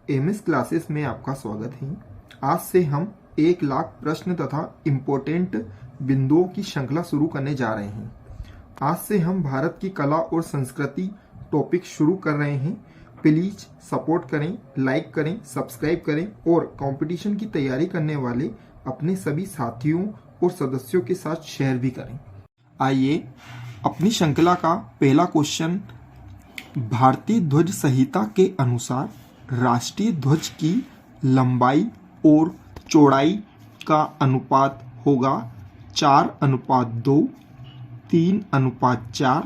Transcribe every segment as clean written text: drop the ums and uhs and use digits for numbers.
MS classes में आपका स्वागत है। आज से हम 1,00,000 प्रश्न तथा इम्पोर्टेंट बिंदुओं की श्रृंखला शुरू करने जा रहे हैं। आज से हम भारत की कला और संस्कृति टॉपिक शुरू कर रहे हैं। प्लीज सपोर्ट करें, लाइक करें, सब्सक्राइब करें और कंपटीशन की तैयारी करने वाले अपने सभी साथियों और सदस्यों के साथ शेयर भी करें। आइए अपनी श्रृंखला का पहला क्वेश्चन, भारतीय ध्वज संहिता के अनुसार राष्ट्रीय ध्वज की लंबाई और चौड़ाई का अनुपात होगा 4:2, 3:4,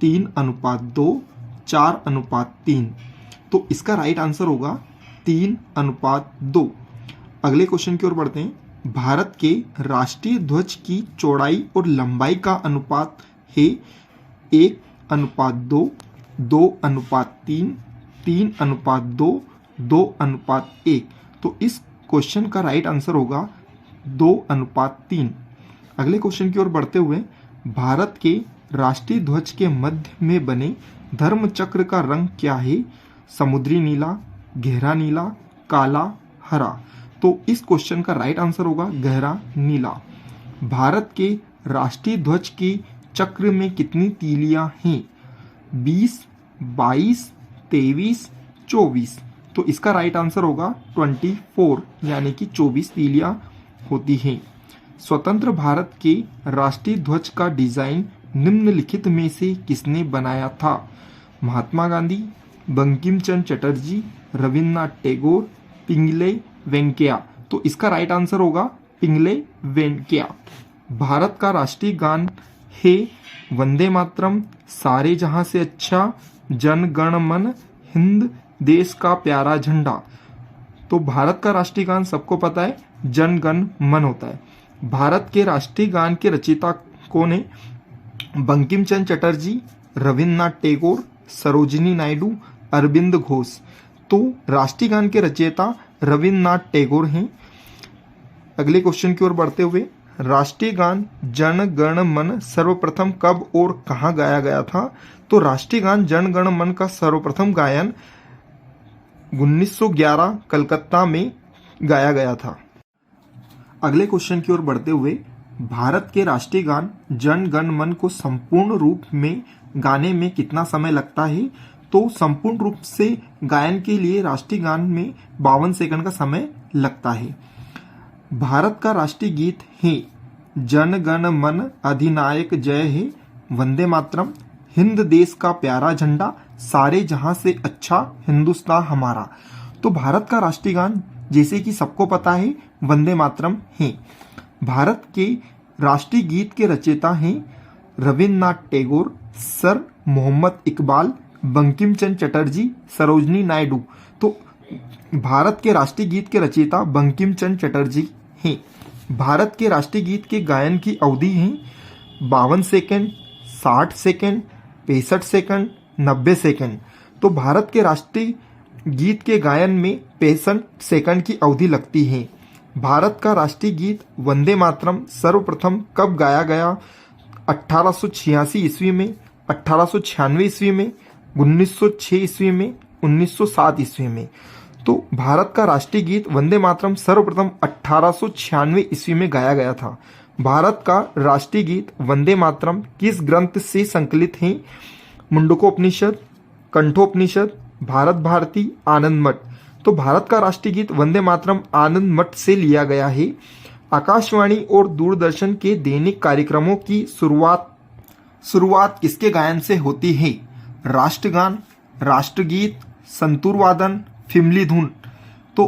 3:2, 4:3। तो इसका राइट आंसर होगा 3:2। अगले क्वेश्चन की ओर बढ़ते हैं। भारत के राष्ट्रीय ध्वज की चौड़ाई और लंबाई का अनुपात है 1:2, 2:3, 3:2, 2:1। तो इस क्वेश्चन का राइट आंसर होगा 2:3। अगले क्वेश्चन की ओर बढ़ते हुए, भारत के राष्ट्रीय ध्वज के मध्य में बने धर्म चक्र का रंग क्या है? समुद्री नीला, गहरा नीला, काला, हरा। तो इस क्वेश्चन का राइट आंसर होगा गहरा नीला। भारत के राष्ट्रीय ध्वज के चक्र में कितनी तीलियां हैं? 20, 22, 23, 24। तो इसका राइट आंसर होगा 24, यानी कि 24 तीलियां होती हैं। स्वतंत्र भारत के राष्ट्रीय ध्वज का डिजाइन निम्नलिखित में से किसने बनाया था? महात्मा गांधी, बंकिम चंद्र चटर्जी, रविन्द्रनाथ टैगोर, पिंगले वेंकैया। तो इसका राइट आंसर होगा पिंगले वेंकैया। भारत का राष्ट्रीय गान है वंदे मातरम, सारे जहां से अच्छा, जन गण मन, हिंद देश का प्यारा झंडा। तो भारत का राष्ट्रीय गान सबको पता है जन गण मन होता है। भारत के राष्ट्रीय गान के रचयिता कौन है? बंकिम चंद्र चटर्जी, रविन्द्रनाथ टैगोर, सरोजिनी नायडू, अरविंद घोष। तो राष्ट्रीय गान के रचयिता रविन्द्रनाथ टैगोर हैं। अगले क्वेश्चन की ओर बढ़ते हुए, राष्ट्रीय गान जन गण मन सर्वप्रथम कब और कहां गाया गया था? तो राष्ट्रीय गान जन गण मन का सर्वप्रथम गायन 1911 कलकत्ता में गाया गया था। अगले क्वेश्चन की ओर बढ़ते हुए, भारत के राष्ट्रीय गान जन गण मन को संपूर्ण रूप में गाने में कितना समय लगता है? तो संपूर्ण रूप से गायन के लिए राष्ट्रीय गान में 52 सेकंड का समय लगता है। भारत का राष्ट्रीय गीत है जन गण मन अधिनायक जय है, वंदे मातरम, हिंद देश का प्यारा झंडा, सारे जहां से अच्छा हिंदुस्तान हमारा। तो भारत का राष्ट्रीय गान जैसे कि सबको पता है वंदे मातरम है। भारत के राष्ट्रीय गीत के रचयिता हैं रविन्द्रनाथ टैगोर, सर मोहम्मद इकबाल, बंकिम चंद्र चटर्जी, सरोजिनी नायडू। तो भारत के राष्ट्रीय गीत के रचयिता बंकिम चंद्र चटर्जी हैं। भारत के राष्ट्रीय गीत के गायन की अवधि है 52 सेकंड, 60 सेकंड, 65 सेकंड, 90 सेकंड। तो भारत के राष्ट्रीय गीत के गायन में 65 सेकंड की अवधि लगती है। भारत का राष्ट्रीय गीत वंदे मातरम सर्वप्रथम कब गाया गया? 1886 ईस्वी में, 1896 ईस्वी में, 1906 ईस्वी में, 1907 ईस्वी में। तो भारत का राष्ट्रीय गीत वंदे मातरम सर्वप्रथम 1896 ईस्वी में गाया गया था। भारत का राष्ट्रीय गीत वंदे मातरम किस ग्रंथ से संकलित है? मुंडकोपनिषद, कंठोपनिषद, भारत भारती, आनंद मठ। तो भारत का राष्ट्रीय गीत वंदे मातरम आनंद मठ से लिया गया है। आकाशवाणी और दूरदर्शन के दैनिक कार्यक्रमों की शुरुआत किसके गायन से होती है? राष्ट्रगान, राष्ट्रगीत, संतूर वादन, फिमली धुन। तो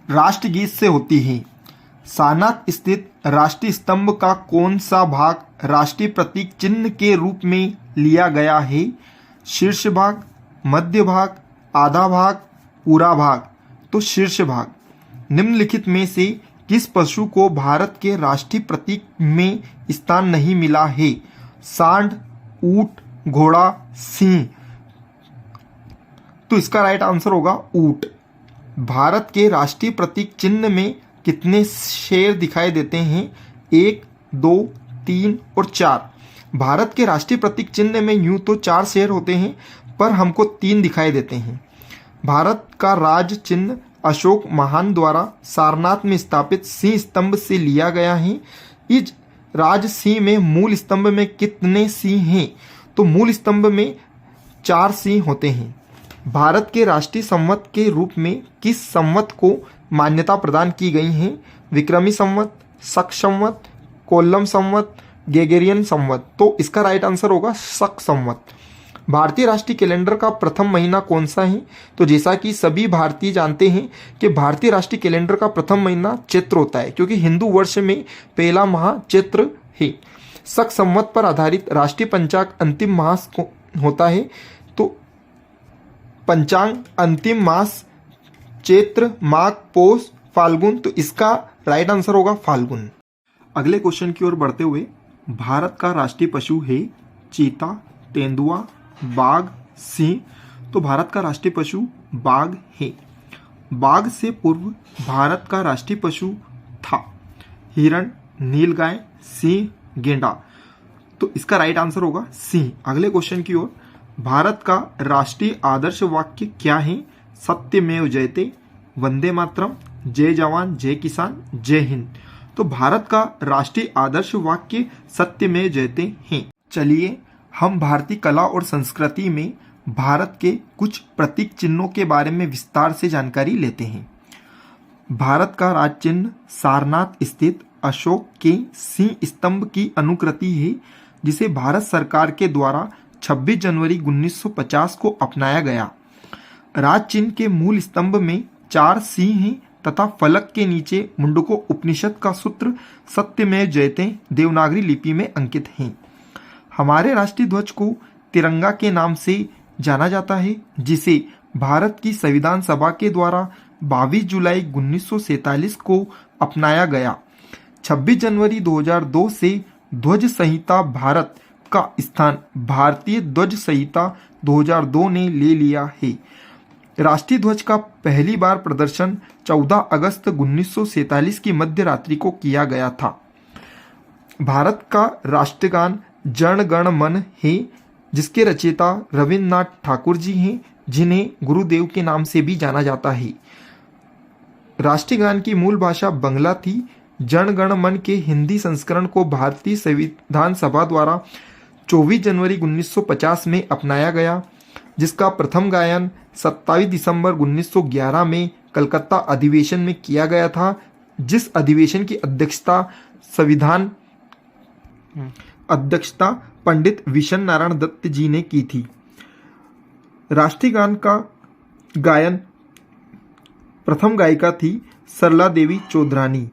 राष्ट्रगीत से होती है। सारनाथ स्थित राष्ट्रीय स्तंभ का कौन सा भाग राष्ट्रीय प्रतीक चिन्ह के रूप में लिया गया है? शीर्ष भाग, मध्य भाग, आधा भाग, पूरा भाग। तो शीर्ष भाग। निम्नलिखित में से किस पशु को भारत के राष्ट्रीय प्रतीक में स्थान नहीं मिला है? सांड, ऊंट, घोड़ा, सिंह। तो इसका राइट आंसर होगा ऊंट। भारत के राष्ट्रीय प्रतीक चिन्ह में कितने शेर दिखाई देते हैं? 1, 2, 3 और 4। भारत के राष्ट्रीय प्रतीक चिन्ह में यूं तो 4 शेर होते हैं, पर हमको 3 दिखाई देते हैं। भारत का राज चिन्ह अशोक महान द्वारा सारनाथ में स्थापित सिंह स्तंभ से लिया गया है। इस राज सिंह में मूल स्तंभ में कितने सिंह हैं? तो मूल स्तंभ में 4 सिंह होते हैं। भारत के राष्ट्रीय संवत के रूप में किस संवत को मान्यता प्रदान की गई है? विक्रमी संवत, शक संवत, कोल्लम संवत, ग्रेगोरियन संवत। तो इसका राइट आंसर होगा शक संवत। भारतीय राष्ट्रीय कैलेंडर का प्रथम महीना कौन सा है? तो जैसा कि सभी भारतीय जानते हैं कि भारतीय राष्ट्रीय कैलेंडर का प्रथम महीना चैत्र होता है, क्योंकि हिंदू वर्ष में पहला माह चैत्र है। शक संवत पर आधारित राष्ट्रीय पंचांग अंतिम मास होता है। तो पंचांग अंतिम मास चैत्र, माघ, पौष, फाल्गुन। तो इसका राइट आंसर होगा फाल्गुन। अगले क्वेश्चन की ओर बढ़ते हुए, भारत का राष्ट्रीय पशु है चीता, तेंदुआ, बाघ, सिंह। तो भारत का राष्ट्रीय पशु बाघ है। बाघ से पूर्व भारत का राष्ट्रीय पशु था हिरण, नीलगाय, सिंह, गेंडा। तो इसका राइट आंसर होगा सिंह। अगले क्वेश्चन की ओर, भारत का राष्ट्रीय आदर्श वाक्य क्या है? सत्यमेव जयते, वंदे मातरम, जय जवान जय किसान, जय हिंद। तो भारत का राष्ट्रीय आदर्श वाक्य सत्यमेव जयते हैं। चलिए हम भारतीय कला और संस्कृति में भारत के कुछ प्रतीक चिन्हों के बारे में विस्तार से जानकारी लेते हैं। भारत का राज चिन्ह सारनाथ स्थित अशोक के सिंह स्तंभ की अनुकृति है, जिसे भारत सरकार के द्वारा 26 जनवरी 1950 को अपनाया गया। राज चिन्ह के मूल स्तंभ में 4 सिंह हैं तथा फलक के नीचे मुंडको उपनिषद का सूत्र सत्यमेव जयते देवनागरी लिपि में अंकित है। हमारे राष्ट्रीय ध्वज को तिरंगा के नाम से जाना जाता है, जिसे भारत की संविधान सभा के द्वारा 22 जुलाई 1947 को अपनाया गया। 26 जनवरी 2002 से ध्वज संहिता भारत का स्थान भारतीय ध्वज संहिता 2002 ने ले लिया है। राष्ट्रीय ध्वज का पहली बार प्रदर्शन 14 अगस्त 1947 की मध्य रात्रि को किया गया था। भारत का राष्ट्रगान जन गण मन है, जिसके रचयिता रविन्द्रनाथ ठाकुर जी हैं, जिन्हें गुरुदेव के नाम से भी जाना जाता है। राष्ट्रीय गान की मूल भाषा बंगला थी। जन गण मन के हिंदी संस्करण को भारतीय संविधान सभा द्वारा 24 जनवरी 1950 में अपनाया गया, जिसका प्रथम गायन 27 दिसंबर 1911 में कलकत्ता अधिवेशन में किया गया था, जिस अधिवेशन की अध्यक्षता पंडित विशन नारायण दत्त जी ने की थी। राष्ट्रीय गान का गायन प्रथम गायिका थी सरला देवी चौधरानी।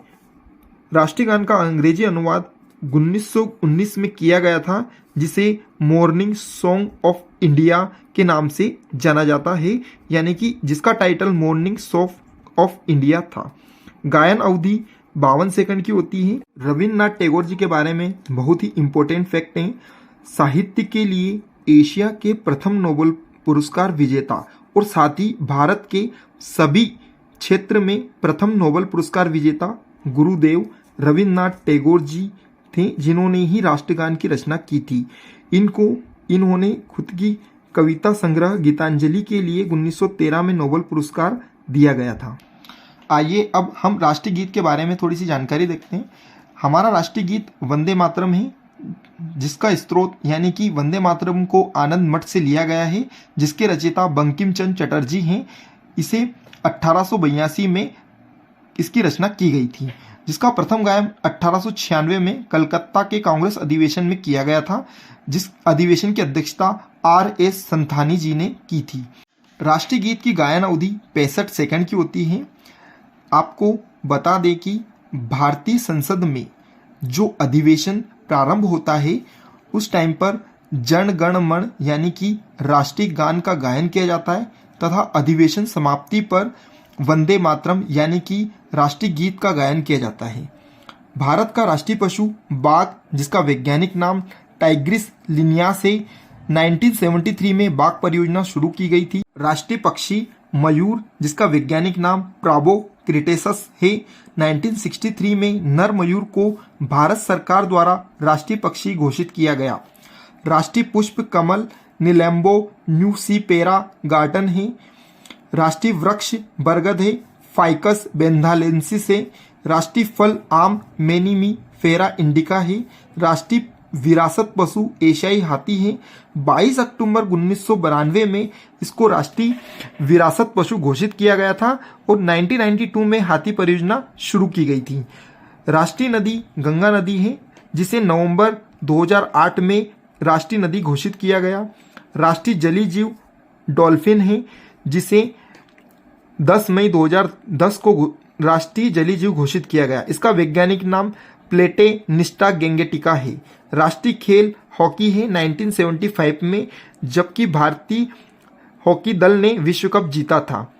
राष्ट्रीय गान का अंग्रेजी अनुवाद 1919 में किया गया था, जिसे मॉर्निंग सॉन्ग ऑफ इंडिया के नाम से जाना जाता है, यानी कि जिसका title morning song of India था। गायन अवधि 52 सेकंड की होती है। रविन्द्रनाथ टैगोर जी के बारे में बहुत ही इंपॉर्टेंट फैक्ट हैं। साहित्य के लिए एशिया के प्रथम नोबेल पुरस्कार विजेता और साथ ही भारत के सभी क्षेत्र में प्रथम नोबेल पुरस्कार विजेता गुरुदेव रविन्द्रनाथ टैगोर जी थे, जिन्होंने ही राष्ट्रगान की रचना की थी। इन्होंने खुद की कविता संग्रह गीतांजलि के लिए 1913 में नोबेल पुरस्कार दिया गया था। आइए अब हम राष्ट्रीय गीत के बारे में थोड़ी सी जानकारी देखते हैं। हमारा राष्ट्रीय गीत वंदे मातरम है, जिसका स्रोत यानी कि वंदे मातरम को आनंद मठ से लिया गया है, जिसके रचयिता बंकिम चंद्र चटर्जी हैं। इसे 1882 में इसकी रचना की गई थी, जिसका प्रथम गायन 1896 में कलकत्ता के कांग्रेस अधिवेशन में किया गया था, जिस अधिवेशन की अध्यक्षता R.S. संथानी जी ने की थी। राष्ट्रीय गीत की गायन अवधि 65 सेकंड की होती है। आपको बता दें कि भारतीय संसद में जो अधिवेशन प्रारंभ होता है, उस टाइम पर जन गण मन यानी कि राष्ट्रीय गान का गायन किया जाता है तथा अधिवेशन समाप्ति पर वंदे मातरम यानी कि राष्ट्रीय गीत का गायन किया जाता है। भारत का राष्ट्रीय पशु बाघ, जिसका वैज्ञानिक नाम टाइग्रिस लिनियास है। 1973 में बाघ परियोजना शुरू की गई थी। राष्ट्रीय पक्षी मयूर, जिसका वैज्ञानिक नाम प्राबो क्रिटेसस है। 1963 में नर मयूर को भारत सरकार द्वारा राष्ट्रीय पक्षी घोषित किया गया। राष्ट्रीय पुष्प कमल निलैम्बो न्यूसीपेरा गार्टन है। राष्ट्रीय वृक्ष बरगद है, फाइकस बेंथालेंसिस है। राष्ट्रीय फल आम मेनीमी फेरा इंडिका है। राष्ट्रीय विरासत पशु एशियाई हाथी है। 22 अक्टूबर 1992 में इसको राष्ट्रीय विरासत पशु घोषित किया गया था और 1992 में हाथी परियोजना शुरू की गई थी। राष्ट्रीय नदी गंगा नदी है, जिसे नवंबर 2008 में राष्ट्रीय नदी घोषित किया गया। राष्ट्रीय जलीय जीव डॉल्फिन है, जिसे 10 मई 2010 को राष्ट्रीय जलीय जीव घोषित किया गया। इसका वैज्ञानिक नाम प्लेटेनिस्टा गेंगेटिका है। राष्ट्रीय खेल हॉकी है 1975 में, जबकि भारतीय हॉकी दल ने विश्व कप जीता था।